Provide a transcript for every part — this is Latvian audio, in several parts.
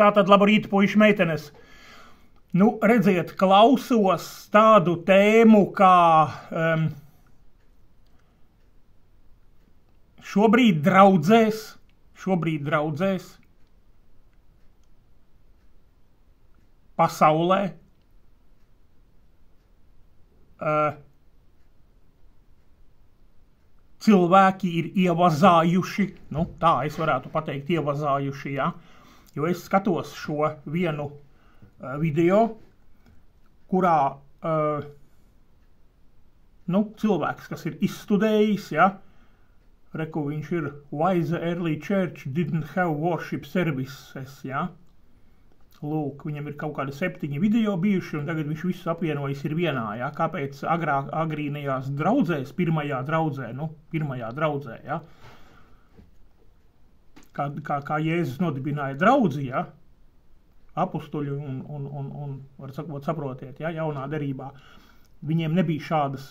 Tātad labrīt, puiši meitenes. Nu, redziet, klausos tādu tēmu, kā šobrīd draudzēs pasaulē cilvēki ir ievazājuši, nu tā es varētu pateikt ievazājuši, ja? Jo es skatos šo vienu video, kurā cilvēks, kas ir izstudējis, ja, reku viņš ir Why the early church didn't have worship services, ja. Lūk, viņam ir kaut kādi 7 video bijuši, un tagad viņš visus apvienojis ir vienā, ja. Kāpēc agrīnajās draudzēs, pirmajā draudzē, ja. Kā Jēzus nodibināja draudzi, ja, apustuļi un var sakot, saprotiet, ja, jaunā derībā. Viņiem nebija šādas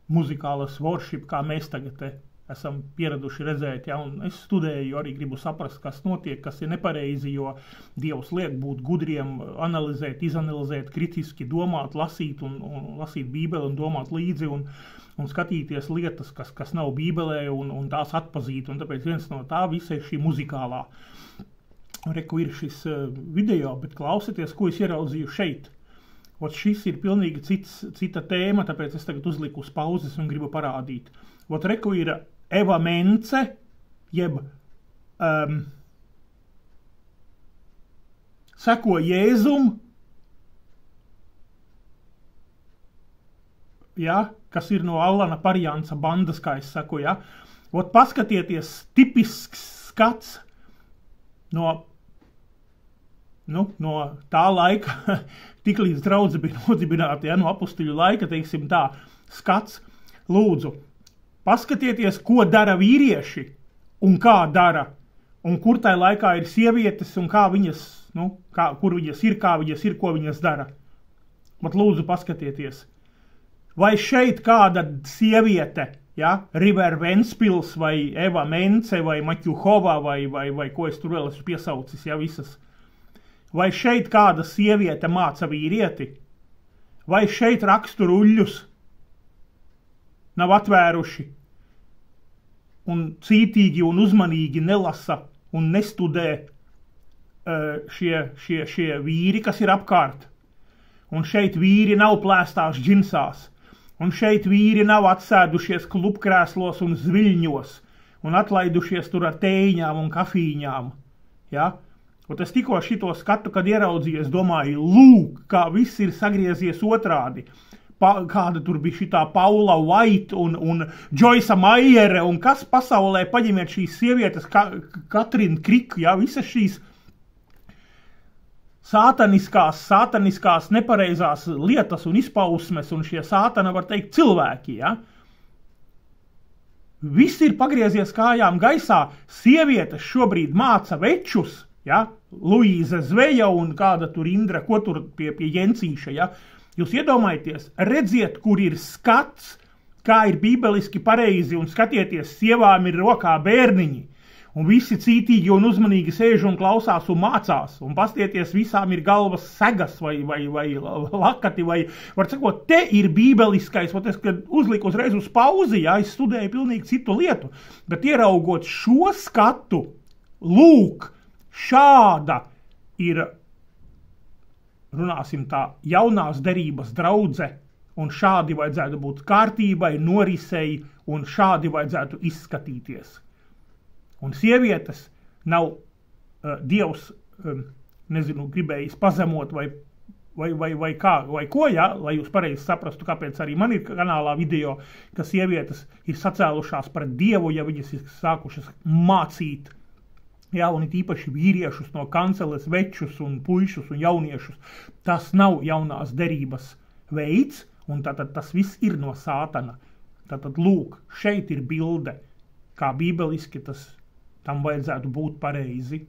muzikālas worship, kā mēs tagad esam pieraduši redzēt, ja, un es studēju, arī gribu saprast, kas notiek, kas ir nepareizi, jo Dievs liek būt gudriem, analizēt, izanalizēt, kritiski domāt, lasīt un lasīt Bībeli un domāt līdzi un skatīties lietas, kas nav Bībelē un tās atpazīt, un tāpēc viens no tā visa ir šī muzikālā. Reku ir šis video, bet klausieties, ko es ieraudzīju šeit. Ot šis ir pilnīgi cita tēma, tāpēc es tagad uzliku uz pauzes un gribu parādīt. Ot reku ir Eva Mence, jeb seko Jēzum, ja, kas ir no Allana Parjansa bandas, kā es saku, ja. Ot paskatieties, tipisks skats no tā laika, tik līdz draudze bija nodibināta, ja, no apustuļu laika, teiksim tā, skats, lūdzu, paskatieties, ko dara vīrieši un kā dara, un kur tai laikā ir sievietes un kā viņas, kur viņas ir, kā viņas ir, ko viņas dara. Bet lūdzu, paskatieties, vai šeit kāda sieviete, ja, River Ventspils vai Eva Mence vai Maķuhova vai ko es tur vēl esmu piesaucis, ja, visas. Vai šeit kāda sieviete māca vīrieti? Vai šeit raksturuļļus nav atvēruši un cītīgi un uzmanīgi nelasa un nestudē šie vīri, kas ir apkārt? Un šeit vīri nav plēstās džinsās, un šeit vīri nav atsēdušies klubkrēslos un zviļņos un atlaidušies tur ar tējiņām un kafīņām, ja? Un es tikko šito skatu, kad ieraudzīju, es domāju, lūk, kā viss ir sagriezies otrādi. Kāda tur bija šitā Paula White un Joyce Maiere, un kas pasaulē paņemiet šīs sievietes, Katrina Krik, ja, visas šīs sātaniskās nepareizās lietas un izpausmes, un šie sātana, var teikt, cilvēki, ja. Viss ir pagriezies kājām gaisā, sievietes šobrīd māca večus, ja, Luīza Zveja un kāda tur Indra, ko tur pie Jencīša, ja. Jūs iedomājieties, redziet, kur ir skats, kā ir bībeliski pareizi, un skatieties, sievām ir rokā bērniņi, un visi cītīgi un uzmanīgi sēž un klausās un mācās, un pastieties, visām ir galvas segas vai lakati, vai, var sakot, te ir bībeliskais, ot es, kad uzliku uzreiz uz pauzi, ja, es studēju pilnīgi citu lietu, bet ieraugot šo skatu, lūk, šāda ir, runāsim tā, jaunās derības draudze, un šādi vajadzētu būt kārtībai, norisei, un šādi vajadzētu izskatīties. Un sievietes nav Dievs, gribējis pazemot vai ko, ja, lai jūs pareizi saprastu, kāpēc arī man ir kanālā video, ka sievietes ir sacēlušās pret Dievu, ja viņas ir sākušas mācīt, jā, un it īpaši vīriešus no kanceles, večus un puišus un jauniešus. Tas nav jaunās derības veids, un tātad tas viss ir no sātana. Tātad, lūk, šeit ir bilde, kā bībeliski tam vajadzētu būt pareizi.